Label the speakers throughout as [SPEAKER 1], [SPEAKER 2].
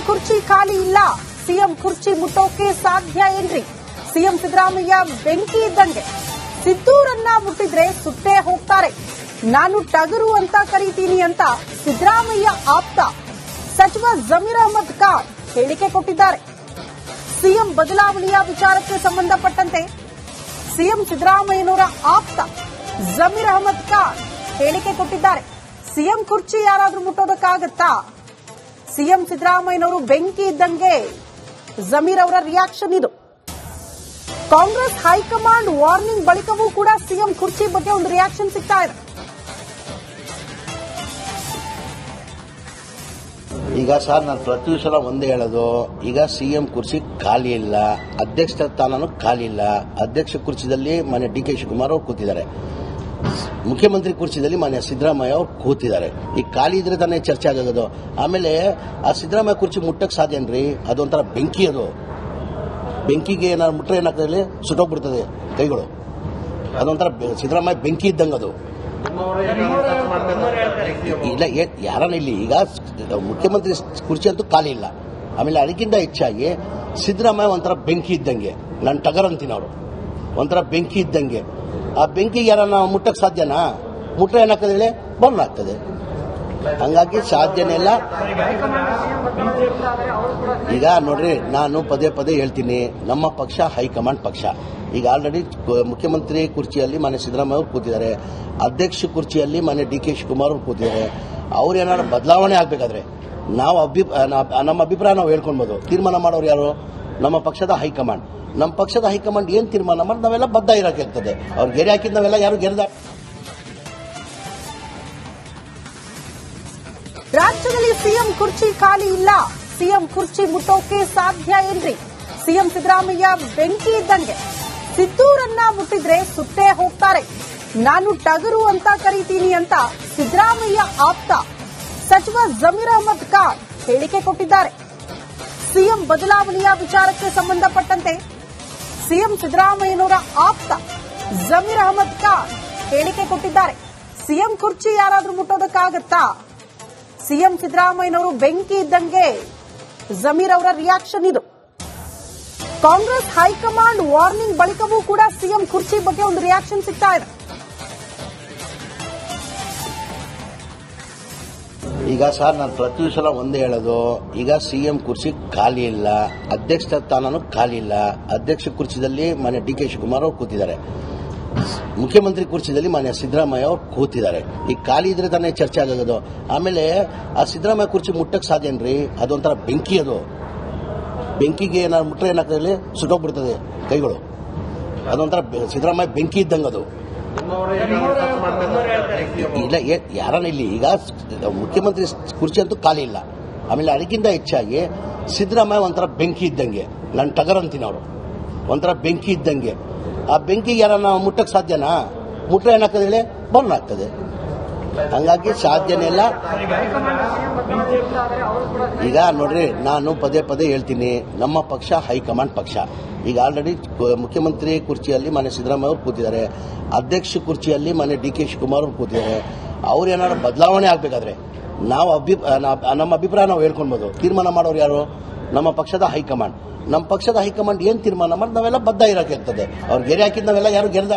[SPEAKER 1] ಕುರ್ಚಿ ಖಾಲಿ ಇಲ್ಲ, ಸಿಎಂ ಕುರ್ಚಿ ಮುಟ್ಟೋಕೆ ಸಾಧ್ಯ ಏನ್ರಿ? ಸಿಎಂ ಸಿದ್ದರಾಮಯ್ಯ ಬೆಂಕಿ ಇದ್ದಂಗೆ, ಸಿದ್ದೂರನ್ನ ಮುಟ್ಟಿದ್ರೆ ಸುಟ್ಟೇ ಹೋಗ್ತಾರೆ, ನಾನು ಟಗರು ಅಂತ ಕರೀತೀನಿ ಅಂತ ಸಿದ್ದರಾಮಯ್ಯ ಆಪ್ತ ಸಚಿವ ಜಮೀರ್ ಅಹಮದ್ ಖಾನ್ ಹೇಳಿಕೆ ಕೊಟ್ಟಿದ್ದಾರೆ. ಸಿಎಂ ಬದಲಾವಣೆಯ ವಿಚಾರಕ್ಕೆ ಸಂಬಂಧಪಟ್ಟಂತೆ ಸಿಎಂ ಸಿದ್ದರಾಮಯ್ಯನವರ ಆಪ್ತ ಜಮೀರ್ ಅಹಮದ್ ಖಾನ್ ಹೇಳಿಕೆ ಕೊಟ್ಟಿದ್ದಾರೆ. ಸಿಎಂ ಕುರ್ಚಿ ಯಾರಾದ್ರೂ ಮುಟ್ಟೋದಕ್ಕಾಗತ್ತಾ? ಸಿಎಂ ಸಿದ್ದರಾಮಯ್ಯನವರು ಬೆಂಕಿ ಇದ್ದಂಗೆ ಜಮೀರ್ ಅವರ ರಿಯಾಕ್ಷನ್ ಇದು. ಕಾಂಗ್ರೆಸ್ ಹೈಕಮಾಂಡ್ ವಾರ್ನಿಂಗ್ ಬಳಿಕವೂ ಕೂಡ ಸಿಎಂ ಕುರ್ಚಿ ಬಗ್ಗೆ ಒಂದು ರಿಯಾಕ್ಷನ್ ಸಿಗ್ತಾ ಇದೆ.
[SPEAKER 2] ಈಗ ಸರ್ ನಾನು ಪ್ರತಿ ಸಲ ಒಂದೇ ಹೇಳೋದು, ಈಗ ಸಿಎಂ ಕುರ್ಚಿ ಖಾಲಿ ಇಲ್ಲ, ಅಧ್ಯಕ್ಷ ಸ್ಥಾನನೂ ಖಾಲಿ ಇಲ್ಲ. ಅಧ್ಯಕ್ಷ ಕುರ್ಚಿದಲ್ಲಿ ಮಾನ್ಯ ಡಿ ಕೆ ಶಿವಕುಮಾರ್ ಅವರು ಕೂತಿದ್ದಾರೆ, ಮುಖ್ಯಮಂತ್ರಿ ಕುರ್ಚಿದಲ್ಲಿ ಮಾನ್ಯ ಸಿದ್ದರಾಮಯ್ಯ ಅವರು ಕೂತಿದ್ದಾರೆ. ಈಗ ಖಾಲಿ ಇದ್ರೆ ತಾನೇ ಚರ್ಚೆ ಆಗೋದು. ಆಮೇಲೆ ಆ ಸಿದ್ದರಾಮಯ್ಯ ಕುರ್ಚಿ ಮುಟ್ಟಕ್ಕೆ ಸಾಧ್ಯನ್ರಿ? ಅದೊಂಥರ ಬೆಂಕಿ, ಅದು ಬೆಂಕಿಗೆ ಏನಾದ್ರು ಮುಟ್ರೆ ಏನಾಗ್ತದೆ, ಸುಟ್ಟೋಗ್ಬಿಡ್ತದೆ ಕೈಗಳು. ಅದೊಂಥರ ಸಿದ್ದರಾಮಯ್ಯ ಬೆಂಕಿ ಇದ್ದಂಗೆ ಅದು. ಇಲ್ಲ ಯಾರನ್ನ ಇಲ್ಲಿ ಈಗ ಮುಖ್ಯಮಂತ್ರಿ ಕುರ್ಚಿ ಅಂತೂ ಖಾಲಿ ಇಲ್ಲ. ಆಮೇಲೆ ಅದಕ್ಕಿಂತ ಹೆಚ್ಚಾಗಿ ಸಿದ್ದರಾಮಯ್ಯ ಒಂಥರ ಬೆಂಕಿ ಇದ್ದಂಗೆ, ನಾನು ಟಗರ್ ಅಂತೀನಿ, ಅವರು ಒಂಥರ ಬೆಂಕಿ ಇದ್ದಂಗೆ. ಆ ಬೆಂಕಿಗೆ ಯಾರನ್ನ ಮುಟ್ಟಕ್ಕೆ ಸಾಧ್ಯನಾ? ಮುಟ್ರೆ ಏನಾಗ್ತದೆ ಹೇಳಿ, ಬರ್ನ್ ಆಗ್ತದೆ. ಹಂಗಾಗಿ ಸಾಧ್ಯನೇ ಇಲ್ಲ. ಈಗ ನೋಡ್ರಿ, ನಾನು ಪದೇ ಪದೇ ಹೇಳ್ತೀನಿ, ನಮ್ಮ ಪಕ್ಷ ಹೈಕಮಾಂಡ್ ಪಕ್ಷ. ಈಗ ಆಲ್ರೆಡಿ ಮುಖ್ಯಮಂತ್ರಿ ಕುರ್ಚಿಯಲ್ಲಿ ಮಾನ್ಯ ಸಿದ್ದರಾಮಯ್ಯ ಅವರು ಕೂತಿದ್ದಾರೆ, ಅಧ್ಯಕ್ಷ ಕುರ್ಚಿಯಲ್ಲಿ ಮಾನ್ಯ ಡಿ ಕೆ ಶಿವಕುಮಾರ್ ಅವರು ಕೂತಿದ್ದಾರೆ. ಅವ್ರು ಏನಾದ್ರು ಬದಲಾವಣೆ ಆಗಬೇಕಾದ್ರೆ ನಮ್ಮ ಅಭಿಪ್ರಾಯ ನಾವು ಹೇಳ್ಕೊಳ್ಬೋದು. ತೀರ್ಮಾನ ಮಾಡೋರು ಯಾರು? ನಮ್ಮ ಪಕ್ಷದ ಹೈಕಮಾಂಡ್. ನಮ್ಮ ಪಕ್ಷದ ಹೈಕಮಾಂಡ್ ಏನ್ ತೀರ್ಮಾನ ಮಾಡಿ ನಾವೆಲ್ಲ ಬದ್ಧ ಇರಕ್ಕೆ ಇರ್ತದೆ. ಅವ್ರು ಗೆರೆ ಹಾಕಿದ್ ನಾವೆಲ್ಲ ಯಾರು ಗೆರೆದ.
[SPEAKER 1] ರಾಜ್ಯದಲ್ಲಿ ಸಿಎಂ ಕುರ್ಚಿ ಖಾಲಿ ಇಲ್ಲ, ಸಿಎಂ ಕುರ್ಚಿ ಮುಟ್ಟೋಕೆ ಸಾಧ್ಯ ಏನ್ರಿ? ಸಿಎಂ ಸಿದ್ದರಾಮಯ್ಯ ಬೆಂಕಿ ಇದ್ದಂಗೆ, ಸಿದ್ದೂರನ್ನ ಮುಟ್ಟಿದ್ರೆ ಸುಟ್ಟೇ ಹೋಗ್ತಾರೆ, ನಾನು ಟಗರು ಅಂತ ಕರೀತೀನಿ ಅಂತ ಸಿದ್ದರಾಮಯ್ಯ ಆಪ್ತ ಸಚಿವ ಜಮೀರ್ ಅಹಮದ್ ಖಾನ್ ಹೇಳಿಕೆ ಕೊಟ್ಟಿದ್ದಾರೆ. ಸಿಎಂ ಬದಲಾವಣೆಯ ವಿಚಾರಕ್ಕೆ ಸಂಬಂಧಪಟ್ಟಂತೆ ಸಿಎಂ ಸಿದ್ದರಾಮಯ್ಯನವರ ಆಪ್ತ ಜಮೀರ್ ಅಹಮದ್ ಖಾನ್ ಹೇಳಿಕೆ ಕೊಟ್ಟಿದ್ದಾರೆ. ಸಿಎಂ ಕುರ್ಚಿ ಯಾರಾದ್ರೂ ಮುಟ್ಟೋದಕ್ಕಾಗತ್ತಾ? ಸಿಎಂ ಸಿದ್ದರಾಮಯ್ಯನವರು ಬೆಂಕಿ ಇದ್ದಂಗೆ ಜಮೀರ್ ಅವರ ರಿಯಾಕ್ಷನ್ ಇದು. ಕಾಂಗ್ರೆಸ್ ಹೈಕಮಾಂಡ್ ವಾರ್ನಿಂಗ್ ಬಳಿಕವೂ ಕೂಡ ಸಿಎಂ ಕುರ್ಚಿ ಬಗ್ಗೆ ಒಂದು ರಿಯಾಕ್ಷನ್ ಸಿಗ್ತಾ ಇದೆ.
[SPEAKER 2] ಈಗ ಸರ್ ನಾನು ಪ್ರತಿ ಸಲ ಒಂದೇ ಹೇಳೋದು, ಈಗ ಸಿಎಂ ಕುರ್ಚಿ ಖಾಲಿ ಇಲ್ಲ, ಅಧ್ಯಕ್ಷ ಸ್ಥಾನನೂ ಖಾಲಿ ಇಲ್ಲ. ಅಧ್ಯಕ್ಷ ಕುರ್ಚಿದಲ್ಲಿ ಮಾನ್ಯ ಡಿ ಕೆ ಶಿವಕುಮಾರ್ ಅವರು ಕೂತಿದ್ದಾರೆ, ಮುಖ್ಯಮಂತ್ರಿ ಕುರ್ಚಿದಲ್ಲಿ ಮಾನ್ಯ ಸಿದ್ದರಾಮಯ್ಯ ಅವರು ಕೂತಿದ್ದಾರೆ. ಈಗ ಖಾಲಿ ಇದ್ರೆ ತಾನೇ ಚರ್ಚೆ ಆಗೋದು. ಆಮೇಲೆ ಆ ಸಿದ್ದರಾಮಯ್ಯ ಕುರ್ಚಿ ಮುಟ್ಟಕ್ಕೆ ಸಾಧ್ಯನ್ರಿ? ಅದೊಂಥರ ಬೆಂಕಿ, ಅದು ಬೆಂಕಿಗೆ ಏನಾದ್ರು ಮುಟ್ರೆ ಏನಾಗ್ತದೆ, ಸುಟ್ಟೋಗ್ಬಿಡ್ತದೆ ಕೈಗಳು. ಅದೊಂಥರ ಸಿದ್ದರಾಮಯ್ಯ ಬೆಂಕಿ ಇದ್ದಂಗೆ ಅದು. ಇಲ್ಲ ಯಾರನ್ನ ಇಲ್ಲಿ ಈಗ ಮುಖ್ಯಮಂತ್ರಿ ಕುರ್ಚಿ ಅಂತೂ ಖಾಲಿ ಇಲ್ಲ. ಆಮೇಲೆ ಅದಕ್ಕಿಂತ ಹೆಚ್ಚಾಗಿ ಸಿದ್ದರಾಮಯ್ಯ ಒಂಥರ ಬೆಂಕಿ ಇದ್ದಂಗೆ, ನಾನು ಟಗರ್ ಅಂತೀನಿ, ಅವರು ಒಂಥರ ಬೆಂಕಿ ಇದ್ದಂಗೆ. ಆ ಬೆಂಕಿಗೆ ಯಾರನ್ನ ಮುಟ್ಟಕ್ಕೆ ಸಾಧ್ಯನಾ? ಮುಟ್ರೆ ಏನಾಗ್ತದೆ ಹೇಳಿ, ಬರ್ನ್ ಆಗ್ತದೆ. ಹಂಗಾಗಿ ಸಾಧ್ಯನೇ ಇಲ್ಲ. ಈಗ ನೋಡ್ರಿ, ನಾನು ಪದೇ ಪದೇ ಹೇಳ್ತೀನಿ, ನಮ್ಮ ಪಕ್ಷ ಹೈಕಮಾಂಡ್ ಪಕ್ಷ. ಈಗ ಆಲ್ರೆಡಿ ಮುಖ್ಯಮಂತ್ರಿ ಕುರ್ಚಿಯಲ್ಲಿ ಮಾನ್ಯ ಸಿದ್ದರಾಮಯ್ಯ ಅವರು ಕೂತಿದ್ದಾರೆ, ಅಧ್ಯಕ್ಷ ಕುರ್ಚಿಯಲ್ಲಿ ಮಾನ್ಯ ಡಿ ಕೆ ಶಿವಕುಮಾರ್ ಅವರು ಕೂತಿದ್ದಾರೆ. ಅವ್ರು ಏನಾದ್ರು ಬದಲಾವಣೆ ಆಗಬೇಕಾದ್ರೆ ನಮ್ಮ ಅಭಿಪ್ರಾಯ ನಾವು ಹೇಳ್ಕೊಳ್ಬೋದು. ತೀರ್ಮಾನ ಮಾಡೋರು ಯಾರು? ನಮ್ಮ ಪಕ್ಷದ ಹೈಕಮಾಂಡ್. ನಮ್ಮ ಪಕ್ಷದ ಹೈಕಮಾಂಡ್ ಏನ್ ತೀರ್ಮಾನ ಮಾಡಿ ನಾವೆಲ್ಲ ಬದ್ಧ ಇರಕ್ಕೆ ಇರ್ತದೆ. ಅವ್ರು ಗೆರೆ ಹಾಕಿದ್ ನಾವೆಲ್ಲ ಯಾರು ಗೆರೆದ.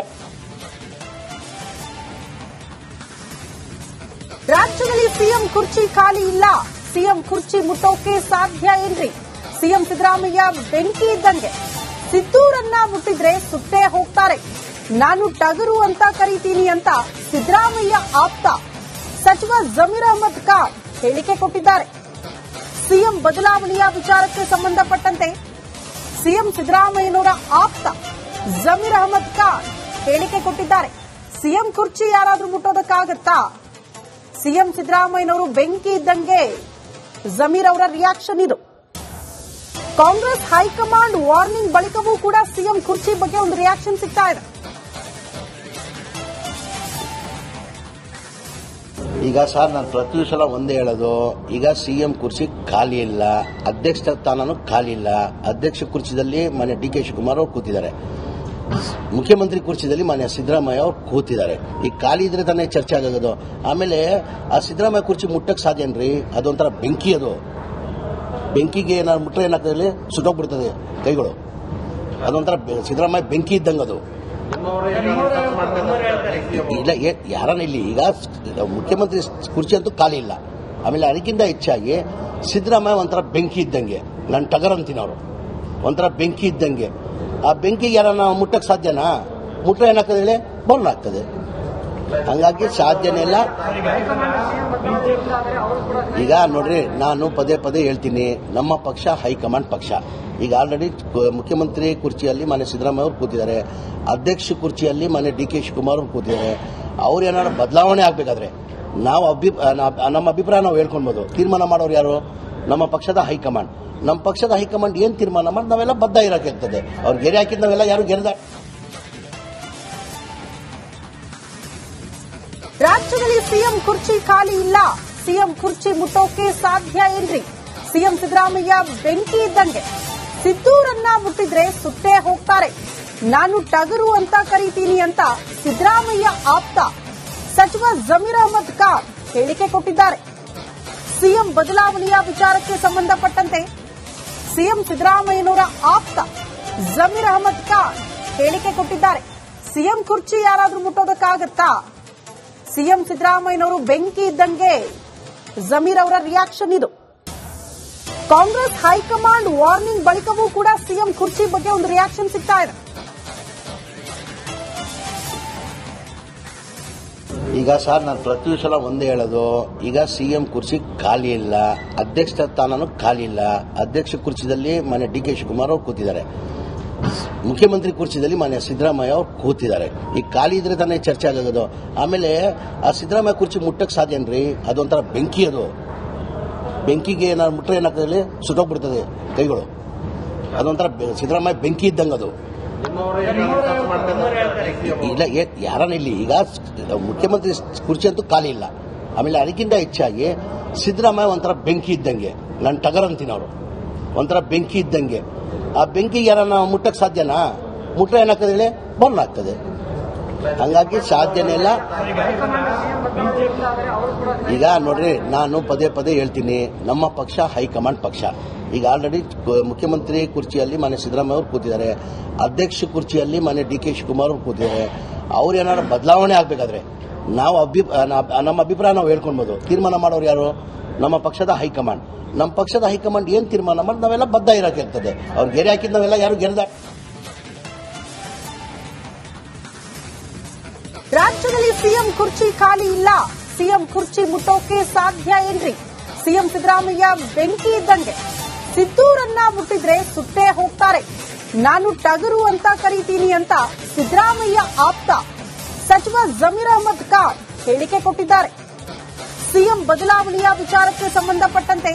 [SPEAKER 1] ರಾಜ್ಯದಲ್ಲಿ ಸಿಎಂ ಕುರ್ಚಿ ಖಾಲಿ ಇಲ್ಲ, ಸಿಎಂ ಕುರ್ಚಿ ಮುಟ್ಟೋಕೆ ಸಾಧ್ಯ ಏನ್ರಿ? ಸಿಎಂ ಸಿದ್ದರಾಮಯ್ಯ ಬೆಂಕಿ ಇದ್ದಂಗೆ, ಸಿದ್ದೂರನ್ನ ಮುಟ್ಟಿದ್ರೆ ಸುಟ್ಟೇ ಹೋಗ್ತಾರೆ, ನಾನು ಟಗರು ಅಂತ ಕರೀತೀನಿ ಅಂತ ಸಿದ್ದರಾಮಯ್ಯ ಆಪ್ತ ಸಚಿವ ಜಮೀರ್ ಅಹಮದ್ ಖಾನ್ ಹೇಳಿಕೆ ಕೊಟ್ಟಿದ್ದಾರೆ. ಸಿಎಂ ಬದಲಾವಣೆಯ ವಿಚಾರಕ್ಕೆ ಸಂಬಂಧಪಟ್ಟಂತೆ ಸಿಎಂ ಸಿದ್ದರಾಮಯ್ಯನವರ ಆಪ್ತ ಜಮೀರ್ ಅಹಮದ್ ಖಾನ್ ಹೇಳಿಕೆ ಕೊಟ್ಟಿದ್ದಾರೆ. ಸಿಎಂ ಕುರ್ಚಿ ಯಾರಾದ್ರೂ ಮುಟ್ಟೋದಕ್ಕಾಗತ್ತಾ? ಸಿಎಂ ಸಿದ್ದರಾಮಯ್ಯನವರು ಬೆಂಕಿ ಇದ್ದಂಗೆ ಜಮೀರ್ ಅವರ ರಿಯಾಕ್ಷನ್ ಇದು. ಕಾಂಗ್ರೆಸ್ ಹೈಕಮಾಂಡ್ ವಾರ್ನಿಂಗ್ ಬಳಿಕವೂ ಕೂಡ ಸಿಎಂ ಕುರ್ಚಿ ಬಗ್ಗೆ ಒಂದು ರಿಯಾಕ್ಷನ್ ಸಿಗ್ತಾ ಇದೆ.
[SPEAKER 2] ಈಗ ಸರ್ ನಾನು ಪ್ರತಿ ಸಲ ಒಂದೇ ಹೇಳೋದು, ಈಗ ಸಿಎಂ ಕುರ್ಚಿ ಖಾಲಿ ಇಲ್ಲ, ಅಧ್ಯಕ್ಷ ಸ್ಥಾನನೂ ಖಾಲಿ ಇಲ್ಲ. ಅಧ್ಯಕ್ಷ ಕುರ್ಚಿದಲ್ಲಿ ಮಾನ್ಯ ಡಿ ಕೆ ಶಿವಕುಮಾರ್ ಅವರು ಕೂತಿದ್ದಾರೆ, ಮುಖ್ಯಮಂತ್ರಿ ಕುರ್ಚಿದಲ್ಲಿ ಮಾನ್ಯ ಸಿದ್ದರಾಮಯ್ಯ ಅವರು ಕೂತಿದ್ದಾರೆ. ಈಗ ಖಾಲಿ ಇದ್ರೆ ತಾನೇ ಚರ್ಚೆ ಆಗೋದು. ಆಮೇಲೆ ಆ ಸಿದ್ದರಾಮಯ್ಯ ಕುರ್ಚಿ ಮುಟ್ಟಕ್ಕೆ ಸಾಧ್ಯನ್ರಿ? ಅದೊಂಥರ ಬೆಂಕಿ, ಅದು ಬೆಂಕಿಗೆ ಏನಾದ್ರು ಮುಟ್ರೆ ಏನಾಗ್ತದೆ ಸುಟ್ಟೋಗ್ಬಿಡ್ತದೆ ಕೈಗಳು. ಅದೊಂಥರ ಸಿದ್ದರಾಮಯ್ಯ ಬೆಂಕಿ ಇದ್ದಂಗೆ ಅದು. ಇಲ್ಲ ಯಾರನ್ನ ಇಲ್ಲಿ ಈಗ ಮುಖ್ಯಮಂತ್ರಿ ಕುರ್ಚಿ ಅಂತೂ ಖಾಲಿ ಇಲ್ಲ. ಆಮೇಲೆ ಅದಕ್ಕಿಂತ ಹೆಚ್ಚಾಗಿ ಸಿದ್ದರಾಮಯ್ಯ ಒಂಥರ ಬೆಂಕಿ ಇದ್ದಂಗೆ. ನಾನು ಟಗರ್ ಅಂತೀನವರು ಒಂಥರ ಬೆಂಕಿ ಇದ್ದಂಗೆ. ಆ ಬೆಂಕಿಗೆ ಯಾರನ್ನ ಮುಟ್ಟಕ್ಕೆ ಸಾಧ್ಯನಾ? ಮುಟ್ರೆ ಏನಾಗ್ತದೆ ಹೇಳಿ, ಬೋರ್ನ್ ಆಗ್ತದೆ. ಹಂಗಾಗಿ ಸಾಧ್ಯನೇ ಇಲ್ಲ. ಈಗ ನೋಡ್ರಿ, ನಾನು ಪದೇ ಪದೇ ಹೇಳ್ತೀನಿ, ನಮ್ಮ ಪಕ್ಷ ಹೈಕಮಾಂಡ್ ಪಕ್ಷ. ಈಗ ಆಲ್ರೆಡಿ ಮುಖ್ಯಮಂತ್ರಿ ಕುರ್ಚಿಯಲ್ಲಿ ಮನೆ ಸಿದ್ದರಾಮಯ್ಯ ಅವರು ಕೂತಿದ್ದಾರೆ, ಅಧ್ಯಕ್ಷ ಕುರ್ಚಿಯಲ್ಲಿ ಮನೆ ಡಿ ಕೆ ಶಿವಕುಮಾರ್ ಅವರು ಕೂತಿದ್ದಾರೆ. ಅವ್ರು ಏನಾದ್ರು ಬದಲಾವಣೆ ಆಗಬೇಕಾದ್ರೆ ನಾವು ನಮ್ಮ ಅಭಿಪ್ರಾಯ ನಾವು ಹೇಳ್ಕೊಳ್ಬೋದು. ತೀರ್ಮಾನ ಮಾಡೋರು ಯಾರು? ನಮ್ಮ ಪಕ್ಷದ ಹೈಕಮಾಂಡ್. ನಮ್ಮ ಪಕ್ಷದ ಹೈಕಮಾಂಡ್ ಏನ್ ತೀರ್ಮಾನ ಮಾಡಿ ನಾವೆಲ್ಲ ಬದ್ಧ ಇರೋಕ್ಕಿರ್ತದೆ. ಅವ್ರು ಗೆರೆ ಹಾಕಿದ್ ನಾವೆಲ್ಲ ಯಾರು ಗೆರೆದ.
[SPEAKER 1] ರಾಜ್ಯದಲ್ಲಿ ಸಿಎಂ ಕುರ್ಚಿ ಖಾಲಿ ಇಲ್ಲ, ಸಿಎಂ ಕುರ್ಚಿ ಮುಟ್ಟೋಕೆ ಸಾಧ್ಯ ಏನ್ರಿ? ಸಿಎಂ ಸಿದ್ದರಾಮಯ್ಯ ಬೆಂಕಿ ಇದ್ದಂಗೆ. ಸಿದ್ದೂರನ್ನ ಮುಟ್ಟಿದ್ರೆ ಸುಟ್ಟೇ ಹೋಗ್ತಾರೆ. ನಾನು ಟಗರು ಅಂತ ಕರೀತೀನಿ ಅಂತ ಸಿದ್ದರಾಮಯ್ಯ ಆಪ್ತ ಸಚಿವ ಜಮೀರ್ ಅಹಮದ್ ಖಾನ್ ಹೇಳಿಕೆ ಕೊಟ್ಟಿದ್ದಾರೆ. ಸಿಎಂ ಬದಲಾವಣೆಯ ವಿಚಾರಕ್ಕೆ ಸಂಬಂಧಪಟ್ಟಂತೆ ಸಿಎಂ ಸಿದ್ದರಾಮಯ್ಯನವರ ಆಪ್ತ ಜಮೀರ್ ಅಹಮದ್ ಖಾನ್ ಹೇಳಿಕೆ ಕೊಟ್ಟಿದ್ದಾರೆ. ಸಿಎಂ ಕುರ್ಚಿ ಯಾರಾದ್ರೂ ಮುಟ್ಟೋದಕ್ಕಾಗತ್ತಾ? ಸಿಎಂ ಸಿದ್ದರಾಮಯ್ಯನವರು ಬೆಂಕಿ ಇದ್ದಂಗೆ. ಜಮೀರ್ ಅವರ ರಿಯಾಕ್ಷನ್ ಇದು. ಕಾಂಗ್ರೆಸ್ ಹೈಕಮಾಂಡ್ ವಾರ್ನಿಂಗ್ ಬಳಿಕವೂ ಕೂಡ ಸಿಎಂ ಕುರ್ಚಿ ಬಗ್ಗೆ ಒಂದು ರಿಯಾಕ್ಷನ್ ಸಿಗ್ತಾ ಇದೆ.
[SPEAKER 2] ಈಗ ಸರ್, ನಾನು ಪ್ರತಿ ಸಲ ಒಂದೇ ಹೇಳೋದು, ಈಗ ಸಿಎಂ ಕುರ್ಚಿ ಖಾಲಿ ಇಲ್ಲ, ಅಧ್ಯಕ್ಷ ಸ್ಥಾನನೂ ಖಾಲಿ ಇಲ್ಲ. ಅಧ್ಯಕ್ಷ ಕುರ್ಚಿದಲ್ಲಿ ಮನೆ ಡಿ ಕೆ ಶಿವಕುಮಾರ್ ಅವರು ಕೂತಿದ್ದಾರೆ, ಮುಖ್ಯಮಂತ್ರಿ ಕುರ್ಚಿದಲ್ಲಿ ಮನೆ ಸಿದ್ದರಾಮಯ್ಯ ಅವರು ಕೂತಿದ್ದಾರೆ. ಈಗ ಖಾಲಿ ಇದ್ರೆ ತಾನೇ ಚರ್ಚೆ ಆಗೋದು. ಆಮೇಲೆ ಆ ಸಿದ್ದರಾಮಯ್ಯ ಕುರ್ಚಿ ಮುಟ್ಟಕ್ಕೆ ಸಾಧ್ಯನ್ರಿ? ಅದೊಂಥರ ಬೆಂಕಿ ಅದು. ಬೆಂಕಿಗೆ ಏನಾದ್ರು ಮುಟ್ರೆ ಏನಾಗ್ತದೆ ಸುಟ್ಟೋಗ್ಬಿಡ್ತದೆ ಕೈಗಳು. ಅದೊಂಥರ ಸಿದ್ದರಾಮಯ್ಯ ಬೆಂಕಿ ಇದ್ದಂಗೆ ಅದು. ಇಲ್ಲ ಯಾರನ್ನ ಇಲ್ಲಿ ಈಗ ಮುಖ್ಯಮಂತ್ರಿ ಕುರ್ಚಿ ಅಂತೂ ಖಾಲಿ ಇಲ್ಲ. ಆಮೇಲೆ ಅದಕ್ಕಿಂತ ಹೆಚ್ಚಾಗಿ ಸಿದ್ದರಾಮಯ್ಯ ಒಂಥರ ಬೆಂಕಿ ಇದ್ದಂಗೆ. ನಾನು ಟಗರ್ ಅಂತೀನವರು ಒಂಥರ ಬೆಂಕಿ ಇದ್ದಂಗೆ. ಆ ಬೆಂಕಿಗೆ ಯಾರನ್ನ ಮುಟ್ಟಕ್ಕೆ ಸಾಧ್ಯನಾ? ಮುಟ್ರೆ ಏನಾಗ್ತದೆ ಹೇಳಿ, ಬೋರ್ನ್ ಆಗ್ತದೆ. ಹಂಗಾಗಿ ಸಾಧ್ಯನೇ ಇಲ್ಲ. ಈಗ ನೋಡ್ರಿ, ನಾನು ಪದೇ ಪದೇ ಹೇಳ್ತೀನಿ, ನಮ್ಮ ಪಕ್ಷ ಹೈಕಮಾಂಡ್ ಪಕ್ಷ. ಈಗ ಆಲ್ರೆಡಿ ಮುಖ್ಯಮಂತ್ರಿ ಕುರ್ಚಿಯಲ್ಲಿ ಮನೆ ಸಿದ್ದರಾಮಯ್ಯ ಅವರು ಕೂತಿದ್ದಾರೆ, ಅಧ್ಯಕ್ಷ ಕುರ್ಚಿಯಲ್ಲಿ ಮನೆ ಡಿ ಕೆ ಶಿವಕುಮಾರ್ ಅವರು ಕೂತಿದ್ದಾರೆ. ಅವ್ರು ಏನಾದ್ರು ಬದಲಾವಣೆ ಆಗಬೇಕಾದ್ರೆ ನಾವು ನಮ್ಮ ಅಭಿಪ್ರಾಯ ನಾವು ಹೇಳ್ಕೊಳ್ಬೋದು. ತೀರ್ಮಾನ ಮಾಡೋರು ಯಾರು? ನಮ್ಮ ಪಕ್ಷದ ಹೈಕಮಾಂಡ್. ನಮ್ಮ ಪಕ್ಷದ ಹೈಕಮಾಂಡ್ ಏನ್ ತೀರ್ಮಾನ ಮಾಡಿ ನಾವೆಲ್ಲ ಬದ್ಧ ಇರೋಕ್ಕಿರ್ತದೆ. ಅವ್ರು ಗೆರೆ ಹಾಕಿದ್ ನಾವೆಲ್ಲ ಯಾರು ಗೆರೆದ.
[SPEAKER 1] ರಾಜ್ಯದಲ್ಲಿ ಸಿಎಂ ಕುರ್ಚಿ ಖಾಲಿ ಇಲ್ಲ, ಸಿಎಂ ಕುರ್ಚಿ ಮುಟ್ಟೋಕೆ ಸಾಧ್ಯ ಏನ್ರಿ? ಸಿಎಂ ಸಿದ್ದರಾಮಯ್ಯ ಬೆಂಕಿ ಇದ್ದಂಗೆ. ಸಿದ್ದೂರನ್ನ ಮುಟ್ಟಿದ್ರೆ ಸುಟ್ಟೇ ಹೋಗ್ತಾರೆ. ನಾನು ಟಗರು ಅಂತ ಕರೀತೀನಿ ಅಂತ ಸಿದ್ದರಾಮಯ್ಯ ಆಪ್ತ ಸಚಿವ ಜಮೀರ್ ಅಹಮದ್ ಖಾನ್ ಹೇಳಿಕೆ ಕೊಟ್ಟಿದ್ದಾರೆ. ಸಿಎಂ ಬದಲಾವಣೆಯ ವಿಚಾರಕ್ಕೆ ಸಂಬಂಧಪಟ್ಟಂತೆ